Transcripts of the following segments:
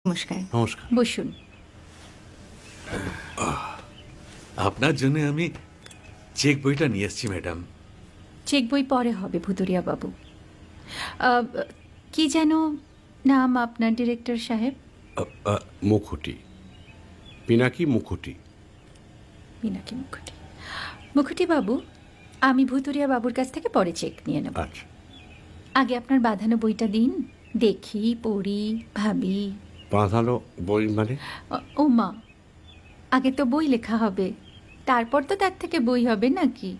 নমস্কার। নমস্কার। বসুন। আপনার জন্য আমি চেক বইটা নিয়ে এসেছি ম্যাডাম। চেক বই পরে হবে ভুতুরিয়া বাবু। কি যেন নাম আপনার ডিরেক্টর সাহেব? মুখুটি, পিনাকি মুখুটি। পিনাকি মুখুটি। মুখুটি বাবু, আমি ভুতুরিয়া বাবুর কাছ থেকে পরে চেক নিয়ে নেব। আচ্ছা, আগে আপনার বাঁধানো বইটা দিন, দেখি, পড়ি, ভাবি। বাঁধানো বই মানে? ও মা, আগে তো বই লেখা হবে, তারপর তো তার থেকে বই হবে নাকি?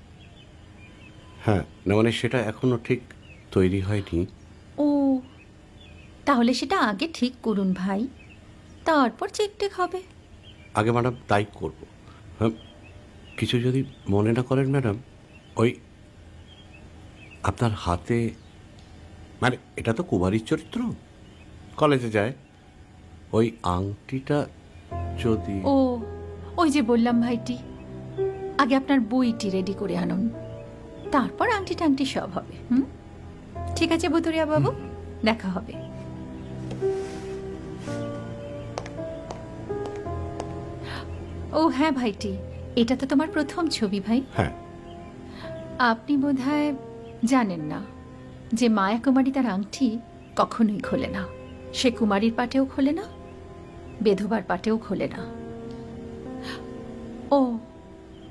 হ্যাঁ, না মানে সেটা এখনো ঠিক তৈরি হয়নি। ও, তাহলে সেটা আগে ঠিক করুন ভাই, তারপর চেক টেক হবে। আগে ম্যাডাম তাই করব। হ্যাঁ, কিছু যদি মনে না করেন ম্যাডাম, ওই আপনার হাতে, মানে এটা তো কুমারীর চরিত্র, কলেজে যায়, ওই আংটিটা যদি... ও, ওই যে বললাম ভাইটি, আগে আপনার বইটি রেডি করে আনুন, তারপর আংটি টাংটি সব হবে। ঠিক আছে ভুতুরিয়া বাবু, দেখা হবে। ও হ্যাঁ ভাইটি, এটা তো তোমার প্রথম ছবি ভাই। হ্যাঁ। আপনি বোধহয় জানেন না যে মায়া কুমারী তার আংটি কখনোই খোলে না। সে কুমারীর পাটেও খোলে না, বেধবার পাটেও খোলে না। ও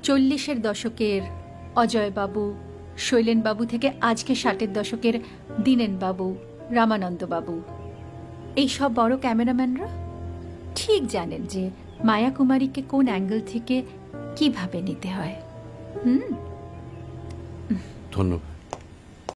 40-এর দশকের অজয় বাবু, শৈলেন বাবু থেকে আজকে 60-এর দশকের দীনেন বাবু, রামানন্দ বাবু, এই সব বড় ক্যামেরাম্যানরা ঠিক জানেন যে মায়া কুমারীকে কোন অ্যাঙ্গেল থেকে কিভাবে নিতে হয়। ধন্যবাদ।